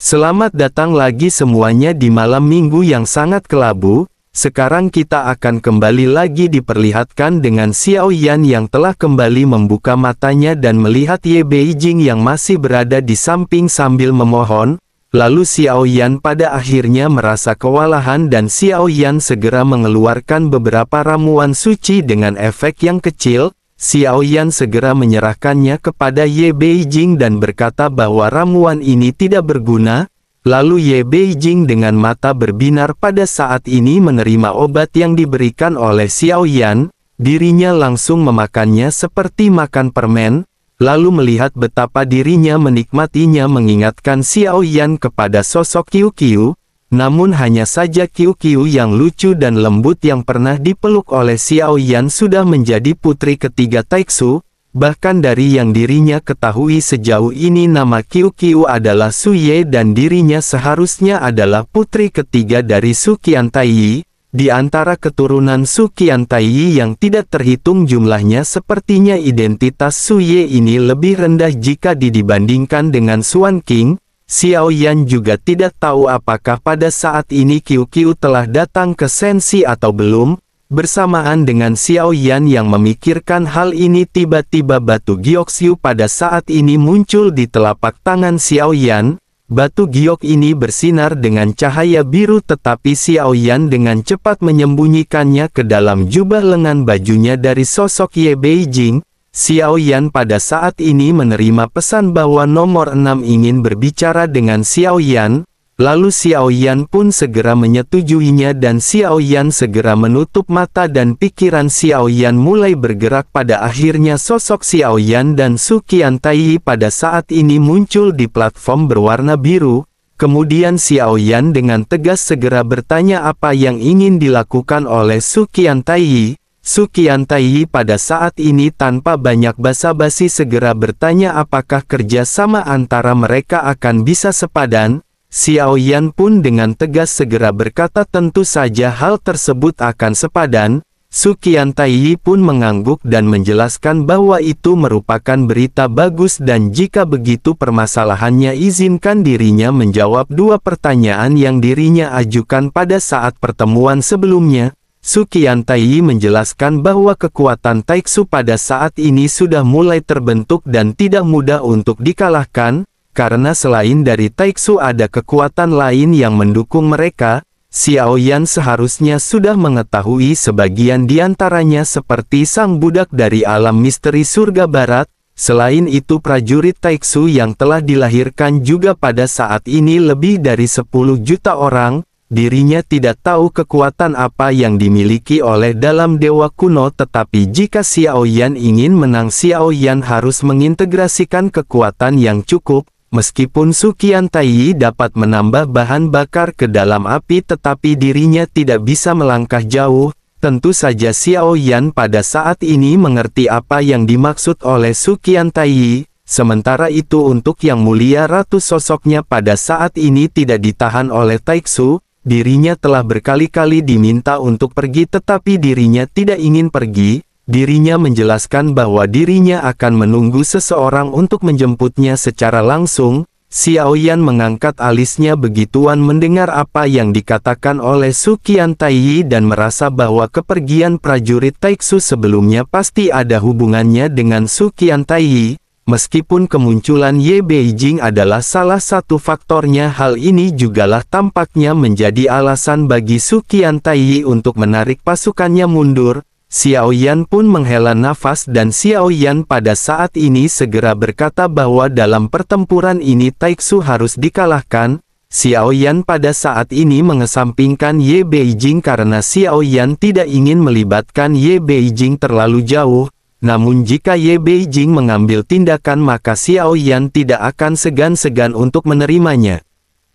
Selamat datang lagi semuanya di malam minggu yang sangat kelabu. Sekarang kita akan kembali lagi diperlihatkan dengan Xiao Yan yang telah kembali membuka matanya dan melihat Ye Beijing yang masih berada di samping sambil memohon. Lalu Xiao Yan pada akhirnya merasa kewalahan dan Xiao Yan segera mengeluarkan beberapa ramuan suci dengan efek yang kecil. Xiao Yan segera menyerahkannya kepada Ye Beijing dan berkata bahwa ramuan ini tidak berguna. Lalu Ye Beijing dengan mata berbinar pada saat ini menerima obat yang diberikan oleh Xiao Yan. Dirinya langsung memakannya seperti makan permen. Lalu melihat betapa dirinya menikmatinya mengingatkan Xiao Yan kepada sosok Qiu Qiu. Namun hanya saja Qiu Qiu yang lucu dan lembut yang pernah dipeluk oleh Xiao Yan sudah menjadi putri ketiga Taiksu. Bahkan dari yang dirinya ketahui sejauh ini nama Qiu Qiu adalah Su Ye dan dirinya seharusnya adalah putri ketiga dari Su Qiantai. Di antara keturunan Su Qiantai yang tidak terhitung jumlahnya sepertinya identitas Su Ye ini lebih rendah jika dibandingkan dengan Xuan Qing. Xiao Yan juga tidak tahu apakah pada saat ini Qiu Qiu telah datang ke Sensi atau belum. Bersamaan dengan Xiao Yan yang memikirkan hal ini tiba-tiba batu Gioxiu pada saat ini muncul di telapak tangan Xiao Yan. Batu giok ini bersinar dengan cahaya biru tetapi Xiao Yan dengan cepat menyembunyikannya ke dalam jubah lengan bajunya dari sosok Ye Beijing. Xiao Yan pada saat ini menerima pesan bahwa nomor 6 ingin berbicara dengan Xiao Yan. Lalu Xiao Yan pun segera menyetujuinya dan Xiao Yan segera menutup mata dan pikiran Xiao Yan mulai bergerak. Pada akhirnya sosok Xiao Yan dan Su Qiantai pada saat ini muncul di platform berwarna biru. Kemudian Xiao Yan dengan tegas segera bertanya apa yang ingin dilakukan oleh Su Qiantai. Su Qiantai pada saat ini tanpa banyak basa-basi segera bertanya apakah kerjasama antara mereka akan bisa sepadan. Xiao Yan pun dengan tegas segera berkata tentu saja hal tersebut akan sepadan. Su Qiantai pun mengangguk dan menjelaskan bahwa itu merupakan berita bagus dan jika begitu permasalahannya izinkan dirinya menjawab dua pertanyaan yang dirinya ajukan pada saat pertemuan sebelumnya. Su Qiantai menjelaskan bahwa kekuatan Taiksu pada saat ini sudah mulai terbentuk dan tidak mudah untuk dikalahkan, karena selain dari Taiksu ada kekuatan lain yang mendukung mereka. Xiao Yan seharusnya sudah mengetahui sebagian diantaranya seperti sang budak dari alam misteri surga barat. Selain itu prajurit Taiksu yang telah dilahirkan juga pada saat ini lebih dari 10 juta orang. Dirinya tidak tahu kekuatan apa yang dimiliki oleh dalam dewa kuno tetapi jika Xiao Yan ingin menang Xiao Yan harus mengintegrasikan kekuatan yang cukup. Meskipun Su Qiantai dapat menambah bahan bakar ke dalam api tetapi dirinya tidak bisa melangkah jauh. Tentu saja Xiao Yan pada saat ini mengerti apa yang dimaksud oleh Su Qiantai. Sementara itu untuk yang mulia ratu sosoknya pada saat ini tidak ditahan oleh Taiksu. Dirinya telah berkali-kali diminta untuk pergi tetapi dirinya tidak ingin pergi. Dirinya menjelaskan bahwa dirinya akan menunggu seseorang untuk menjemputnya secara langsung. Xiao Yan mengangkat alisnya begituan mendengar apa yang dikatakan oleh Su Qiantai dan merasa bahwa kepergian prajurit Taiksu sebelumnya pasti ada hubungannya dengan Su Qiantai. Meskipun kemunculan Ye Beijing adalah salah satu faktornya, hal ini jugalah tampaknya menjadi alasan bagi Su Qiantai untuk menarik pasukannya mundur. Xiao Yan pun menghela nafas dan Xiao Yan pada saat ini segera berkata bahwa dalam pertempuran ini Taiksu harus dikalahkan. Xiao Yan pada saat ini mengesampingkan Ye Beijing karena Xiao Yan tidak ingin melibatkan Ye Beijing terlalu jauh. Namun jika Ye Beijing mengambil tindakan maka Xiao Yan tidak akan segan-segan untuk menerimanya.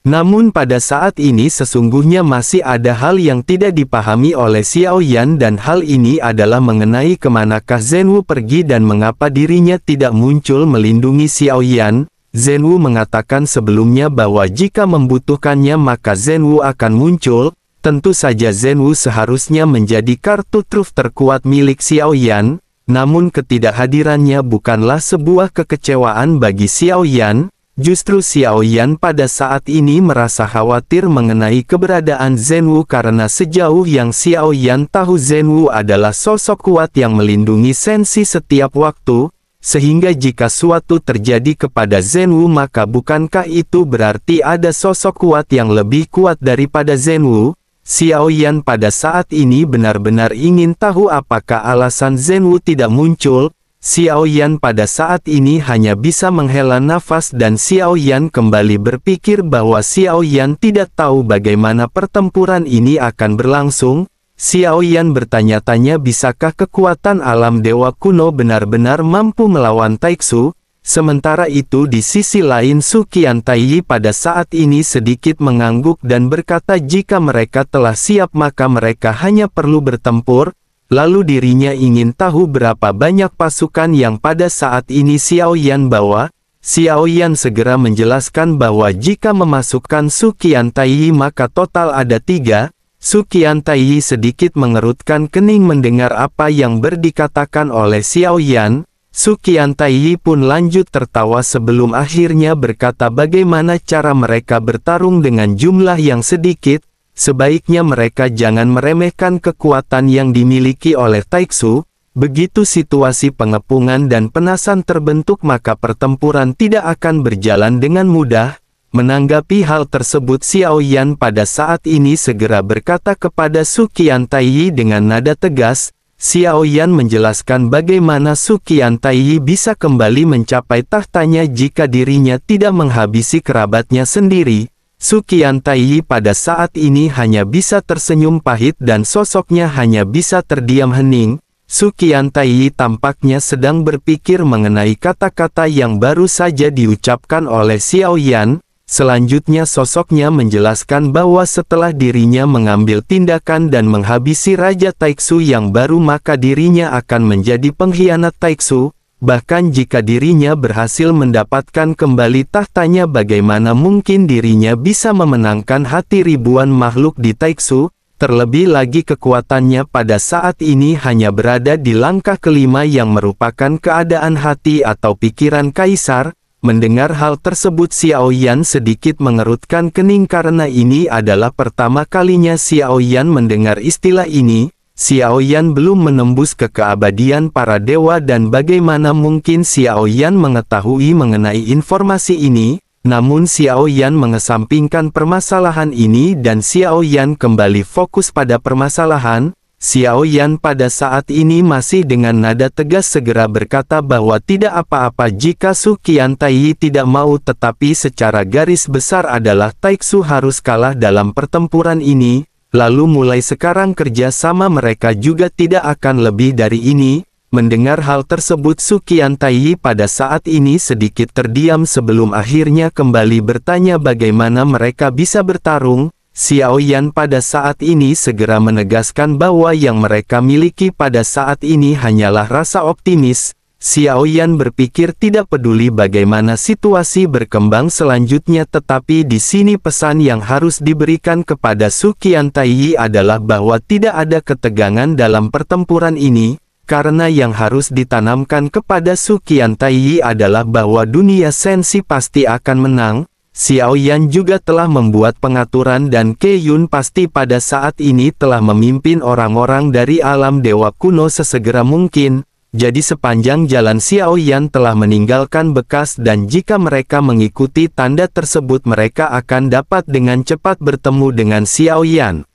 Namun pada saat ini sesungguhnya masih ada hal yang tidak dipahami oleh Xiao Yan dan hal ini adalah mengenai kemanakah Zhenwu pergi dan mengapa dirinya tidak muncul melindungi Xiao Yan. Zhenwu mengatakan sebelumnya bahwa jika membutuhkannya maka Zhenwu akan muncul. Tentu saja Zhenwu seharusnya menjadi kartu truf terkuat milik Xiao Yan. Namun ketidakhadirannya bukanlah sebuah kekecewaan bagi Xiao Yan. Justru Xiao Yan pada saat ini merasa khawatir mengenai keberadaan Zhenwu karena sejauh yang Xiao Yan tahu Zhenwu adalah sosok kuat yang melindungi Sensi setiap waktu, sehingga jika suatu terjadi kepada Zhenwu maka bukankah itu berarti ada sosok kuat yang lebih kuat daripada Zhenwu? Xiao Yan pada saat ini benar-benar ingin tahu apakah alasan Zhenwu tidak muncul. Xiao Yan pada saat ini hanya bisa menghela nafas dan Xiao Yan kembali berpikir bahwa Xiao Yan tidak tahu bagaimana pertempuran ini akan berlangsung. Xiao Yan bertanya-tanya bisakah kekuatan alam dewa kuno benar-benar mampu melawan Taixu. Sementara itu di sisi lain Su Qiantai pada saat ini sedikit mengangguk dan berkata jika mereka telah siap maka mereka hanya perlu bertempur. Lalu dirinya ingin tahu berapa banyak pasukan yang pada saat ini Xiao Yan bawa. Xiao Yan segera menjelaskan bahwa jika memasukkan Su Qiantai maka total ada 3. Su Qiantai sedikit mengerutkan kening mendengar apa yang dikatakan oleh Xiao Yan. Su Qiantai pun lanjut tertawa sebelum akhirnya berkata bagaimana cara mereka bertarung dengan jumlah yang sedikit. Sebaiknya mereka jangan meremehkan kekuatan yang dimiliki oleh Taixu. Begitu situasi pengepungan dan penasan terbentuk maka pertempuran tidak akan berjalan dengan mudah. Menanggapi hal tersebut Xiao Yan pada saat ini segera berkata kepada Su Qiantai dengan nada tegas. Xiao Yan menjelaskan bagaimana Su Qiantai bisa kembali mencapai tahtanya jika dirinya tidak menghabisi kerabatnya sendiri. Su Qiantai pada saat ini hanya bisa tersenyum pahit dan sosoknya hanya bisa terdiam hening. Su Qiantai tampaknya sedang berpikir mengenai kata-kata yang baru saja diucapkan oleh Xiao Yan. Selanjutnya sosoknya menjelaskan bahwa setelah dirinya mengambil tindakan dan menghabisi Raja Taixu yang baru maka dirinya akan menjadi pengkhianat Taixu. Bahkan jika dirinya berhasil mendapatkan kembali tahtanya bagaimana mungkin dirinya bisa memenangkan hati ribuan makhluk di Taixu, terlebih lagi kekuatannya pada saat ini hanya berada di langkah kelima yang merupakan keadaan hati atau pikiran kaisar. Mendengar hal tersebut Xiao Yan sedikit mengerutkan kening karena ini adalah pertama kalinya Xiao Yan mendengar istilah ini. Xiao Yan belum menembus ke keabadian para dewa dan bagaimana mungkin Xiao Yan mengetahui mengenai informasi ini, namun Xiao Yan mengesampingkan permasalahan ini dan Xiao Yan kembali fokus pada permasalahan. Xiao Yan pada saat ini masih dengan nada tegas segera berkata bahwa tidak apa-apa jika Su Qiantai tidak mau tetapi secara garis besar adalah Taixu harus kalah dalam pertempuran ini. Lalu mulai sekarang kerja sama mereka juga tidak akan lebih dari ini. Mendengar hal tersebut Su Qiantai pada saat ini sedikit terdiam sebelum akhirnya kembali bertanya bagaimana mereka bisa bertarung. Xiao Yan pada saat ini segera menegaskan bahwa yang mereka miliki pada saat ini hanyalah rasa optimis. Xiao Yan berpikir tidak peduli bagaimana situasi berkembang selanjutnya tetapi di sini pesan yang harus diberikan kepada Su Qiantai adalah bahwa tidak ada ketegangan dalam pertempuran ini, karena yang harus ditanamkan kepada Su Qiantai adalah bahwa dunia sensi pasti akan menang. Xiao Yan juga telah membuat pengaturan dan Ke Yun pasti pada saat ini telah memimpin orang-orang dari alam dewa kuno sesegera mungkin. Jadi sepanjang jalan Xiao Yan telah meninggalkan bekas dan jika mereka mengikuti tanda tersebut mereka akan dapat dengan cepat bertemu dengan Xiao Yan.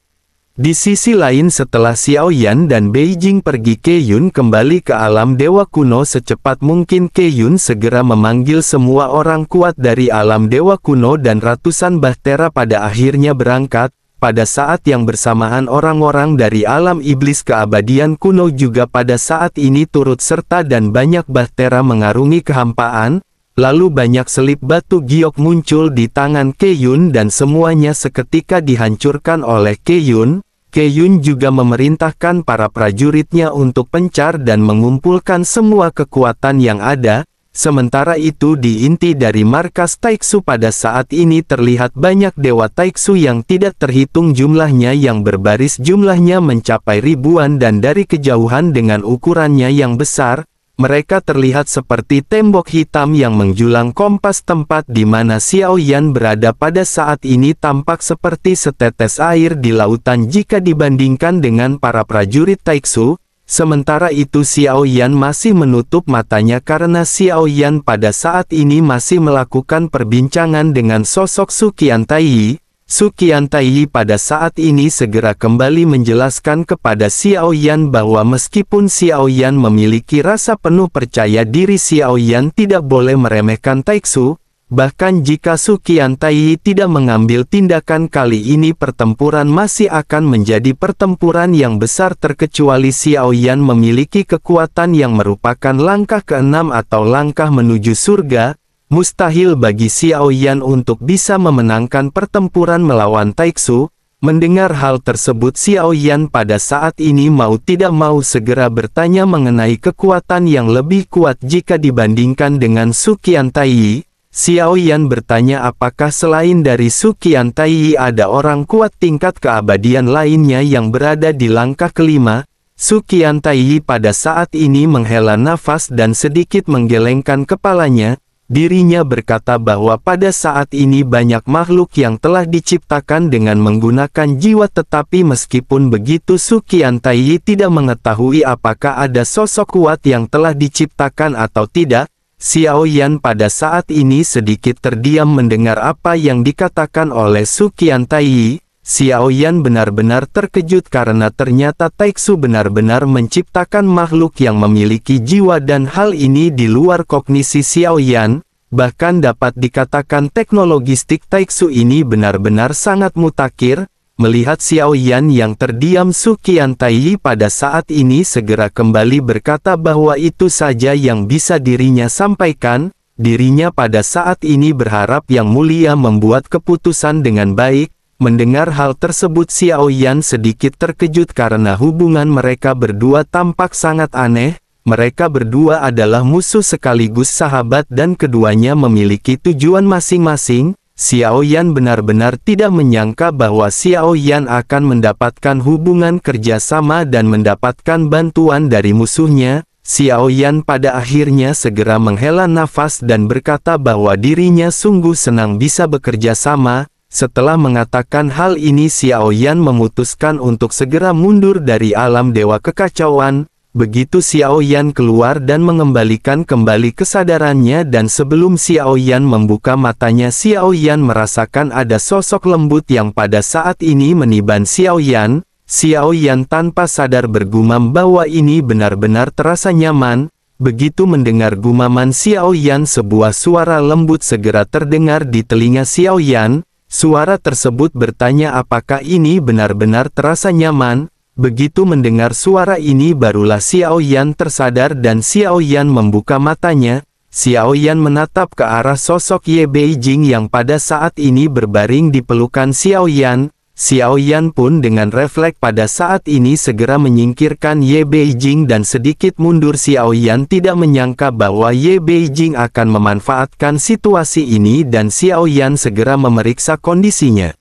Di sisi lain setelah Xiao Yan dan Beijing pergi Ke Yun kembali ke alam dewa kuno secepat mungkin Ke Yun segera memanggil semua orang kuat dari alam dewa kuno dan ratusan bahtera pada akhirnya berangkat. Pada saat yang bersamaan orang-orang dari alam iblis keabadian kuno juga pada saat ini turut serta dan banyak bahtera mengarungi kehampaan, lalu banyak selip batu giok muncul di tangan Ke Yun dan semuanya seketika dihancurkan oleh Ke Yun. Ke Yun juga memerintahkan para prajuritnya untuk pencar dan mengumpulkan semua kekuatan yang ada. Sementara itu di inti dari markas Taixu pada saat ini terlihat banyak dewa Taixu yang tidak terhitung jumlahnya yang berbaris jumlahnya mencapai ribuan dan dari kejauhan dengan ukurannya yang besar, Mereka terlihat seperti tembok hitam yang menjulang. Kompas tempat di mana Xiao Yan berada pada saat ini tampak seperti setetes air di lautan jika dibandingkan dengan para prajurit Taiksu. Sementara itu Xiao Yan masih menutup matanya karena Xiao Yan pada saat ini masih melakukan perbincangan dengan sosok Su Qiantai. Su Qiantai pada saat ini segera kembali menjelaskan kepada Xiao Yan bahwa meskipun Xiao Yan memiliki rasa penuh percaya diri, Xiao Yan tidak boleh meremehkan Taiksu. Bahkan jika Su Qiantai tidak mengambil tindakan kali ini, pertempuran masih akan menjadi pertempuran yang besar. Terkecuali Xiao Yan memiliki kekuatan yang merupakan langkah ke-6 atau langkah menuju surga. Mustahil bagi Xiao Yan untuk bisa memenangkan pertempuran melawan Taiksu. Mendengar hal tersebut, Xiao Yan pada saat ini mau tidak mau segera bertanya mengenai kekuatan yang lebih kuat jika dibandingkan dengan Su Qiantai. Xiao Yan bertanya apakah selain dari Su Qiantai ada orang kuat tingkat keabadian lainnya yang berada di langkah ke-5. Su Qiantai pada saat ini menghela nafas dan sedikit menggelengkan kepalanya. Dirinya berkata bahwa pada saat ini banyak makhluk yang telah diciptakan dengan menggunakan jiwa, tetapi meskipun begitu Su Qiantai tidak mengetahui apakah ada sosok kuat yang telah diciptakan atau tidak. Xiao Yan pada saat ini sedikit terdiam mendengar apa yang dikatakan oleh Su Qiantai. Xiao Yan benar-benar terkejut karena ternyata Taiksu benar-benar menciptakan makhluk yang memiliki jiwa dan hal ini di luar kognisi Xiao Yan. Bahkan dapat dikatakan teknologistik Taiksu ini benar-benar sangat mutakhir. Melihat Xiao Yan yang terdiam, Su Qiantai pada saat ini segera kembali berkata bahwa itu saja yang bisa dirinya sampaikan. Dirinya pada saat ini berharap Yang Mulia membuat keputusan dengan baik. Mendengar hal tersebut, Xiao Yan sedikit terkejut karena hubungan mereka berdua tampak sangat aneh. Mereka berdua adalah musuh sekaligus sahabat dan keduanya memiliki tujuan masing-masing. Xiao Yan benar-benar tidak menyangka bahwa Xiao Yan akan mendapatkan hubungan kerjasama dan mendapatkan bantuan dari musuhnya. Xiao Yan pada akhirnya segera menghela nafas dan berkata bahwa dirinya sungguh senang bisa bekerja sama. Setelah mengatakan hal ini, Xiao Yan memutuskan untuk segera mundur dari alam dewa kekacauan. Begitu Xiao Yan keluar dan mengembalikan kembali kesadarannya, dan sebelum Xiao Yan membuka matanya, Xiao Yan merasakan ada sosok lembut yang pada saat ini meniban Xiao Yan. Xiao Yan tanpa sadar bergumam bahwa ini benar-benar terasa nyaman. Begitu mendengar gumaman Xiao Yan, sebuah suara lembut segera terdengar di telinga Xiao Yan. Suara tersebut bertanya apakah ini benar-benar terasa nyaman. Begitu mendengar suara ini barulah Xiao Yan tersadar dan Xiao Yan membuka matanya. Xiao Yan menatap ke arah sosok Ye Beijing yang pada saat ini berbaring di pelukan Xiao Yan. Xiao Yan pun dengan refleks pada saat ini segera menyingkirkan Ye Beijing dan sedikit mundur. Xiao Yan tidak menyangka bahwa Ye Beijing akan memanfaatkan situasi ini dan Xiao Yan segera memeriksa kondisinya.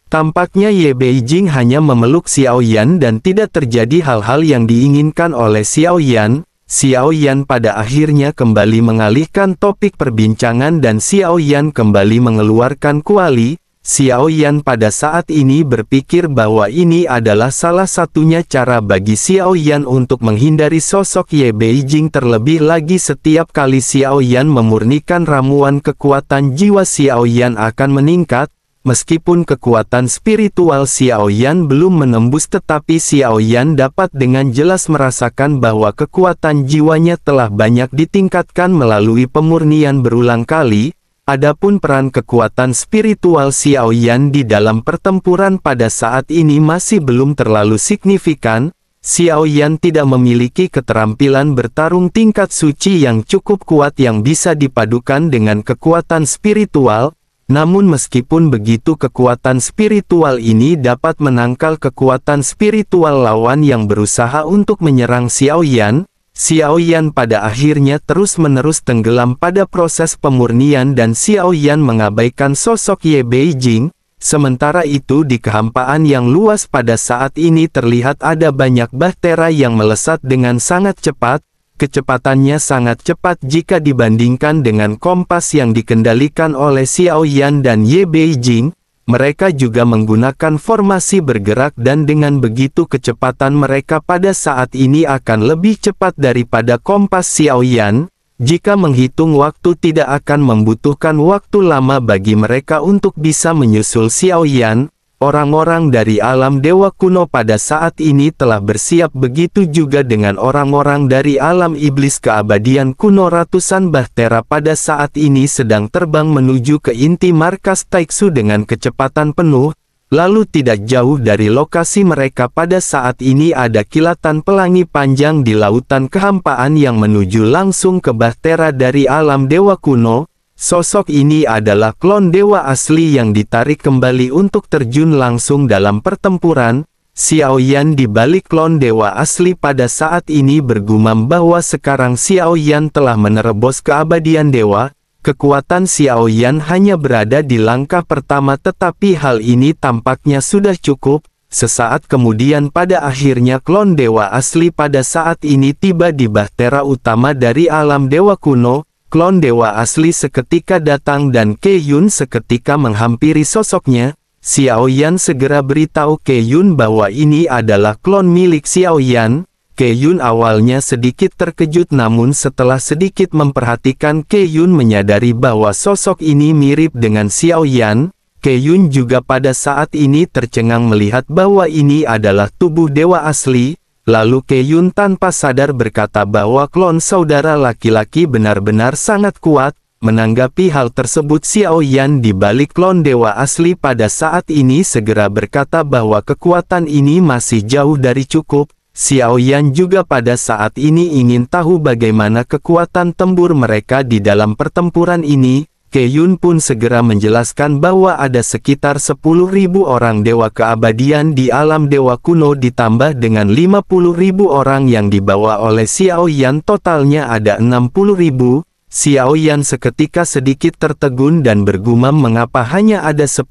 Tampaknya Ye Beijing hanya memeluk Xiao Yan dan tidak terjadi hal-hal yang diinginkan oleh Xiao Yan. Xiao Yan pada akhirnya kembali mengalihkan topik perbincangan dan Xiao Yan kembali mengeluarkan kuali. Xiao Yan pada saat ini berpikir bahwa ini adalah salah satunya cara bagi Xiao Yan untuk menghindari sosok Ye Beijing. Terlebih lagi setiap kali Xiao Yan memurnikan ramuan, kekuatan jiwa Xiao Yan akan meningkat. Meskipun kekuatan spiritual Xiao Yan belum menembus, tetapi Xiao Yan dapat dengan jelas merasakan bahwa kekuatan jiwanya telah banyak ditingkatkan melalui pemurnian berulang kali. Adapun peran kekuatan spiritual Xiao Yan di dalam pertempuran pada saat ini masih belum terlalu signifikan. Xiao Yan tidak memiliki keterampilan bertarung tingkat suci yang cukup kuat yang bisa dipadukan dengan kekuatan spiritual. Namun meskipun begitu, kekuatan spiritual ini dapat menangkal kekuatan spiritual lawan yang berusaha untuk menyerang Xiao Yan. Xiao Yan pada akhirnya terus-menerus tenggelam pada proses pemurnian dan Xiao Yan mengabaikan sosok Ye Beijing. Sementara itu di kehampaan yang luas pada saat ini terlihat ada banyak bahtera yang melesat dengan sangat cepat. kecepatannya sangat cepat jika dibandingkan dengan kompas yang dikendalikan oleh Xiao Yan dan Ye Beijing. Mereka juga menggunakan formasi bergerak dan dengan begitu kecepatan mereka pada saat ini akan lebih cepat daripada kompas Xiao Yan. Jika menghitung waktu tidak akan membutuhkan waktu lama bagi mereka untuk bisa menyusul Xiao Yan. Orang-orang dari alam dewa kuno pada saat ini telah bersiap, begitu juga dengan orang-orang dari alam iblis keabadian kuno. Ratusan bahtera pada saat ini sedang terbang menuju ke inti markas Taiksu dengan kecepatan penuh. Lalu tidak jauh dari lokasi mereka pada saat ini ada kilatan pelangi panjang di lautan kehampaan yang menuju langsung ke bahtera dari alam dewa kuno. Sosok ini adalah klon dewa asli yang ditarik kembali untuk terjun langsung dalam pertempuran. Xiao Yan di balik klon dewa asli pada saat ini bergumam bahwa sekarang Xiao Yan telah menerobos keabadian dewa. Kekuatan Xiao Yan hanya berada di langkah pertama, tetapi hal ini tampaknya sudah cukup. Sesaat kemudian pada akhirnya klon dewa asli pada saat ini tiba di bahtera utama dari alam dewa kuno. Klon dewa asli seketika datang dan Ke Yun seketika menghampiri sosoknya. Xiao Yan segera beritahu Ke Yun bahwa ini adalah klon milik Xiao Yan. Ke Yun awalnya sedikit terkejut, namun setelah sedikit memperhatikan Ke Yun menyadari bahwa sosok ini mirip dengan Xiao Yan. Ke Yun juga pada saat ini tercengang melihat bahwa ini adalah tubuh dewa asli. Lalu Ke Yun tanpa sadar berkata bahwa klon saudara laki-laki benar-benar sangat kuat. Menanggapi hal tersebut, Xiao Yan di balik klon dewa asli pada saat ini segera berkata bahwa kekuatan ini masih jauh dari cukup. Xiao Yan juga pada saat ini ingin tahu bagaimana kekuatan tempur mereka di dalam pertempuran ini. Ke Yun pun segera menjelaskan bahwa ada sekitar 10.000 orang dewa keabadian di alam dewa kuno ditambah dengan 50.000 orang yang dibawa oleh Xiao Yan, totalnya ada 60.000. Xiao Yan seketika sedikit tertegun dan bergumam mengapa hanya ada 10.000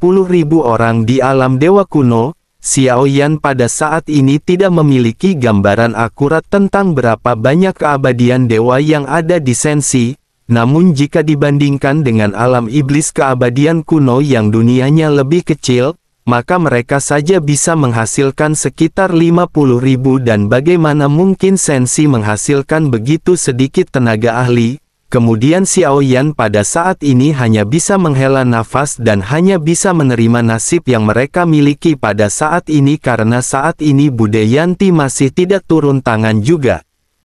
orang di alam dewa kuno. Xiao Yan pada saat ini tidak memiliki gambaran akurat tentang berapa banyak keabadian dewa yang ada di Sensi. Namun jika dibandingkan dengan alam iblis keabadian kuno yang dunianya lebih kecil, maka mereka saja bisa menghasilkan sekitar 50.000, dan bagaimana mungkin Sensi menghasilkan begitu sedikit tenaga ahli. Kemudian Xiao Yan pada saat ini hanya bisa menghela nafas dan hanya bisa menerima nasib yang mereka miliki pada saat ini, karena saat ini Budayanti masih tidak turun tangan juga.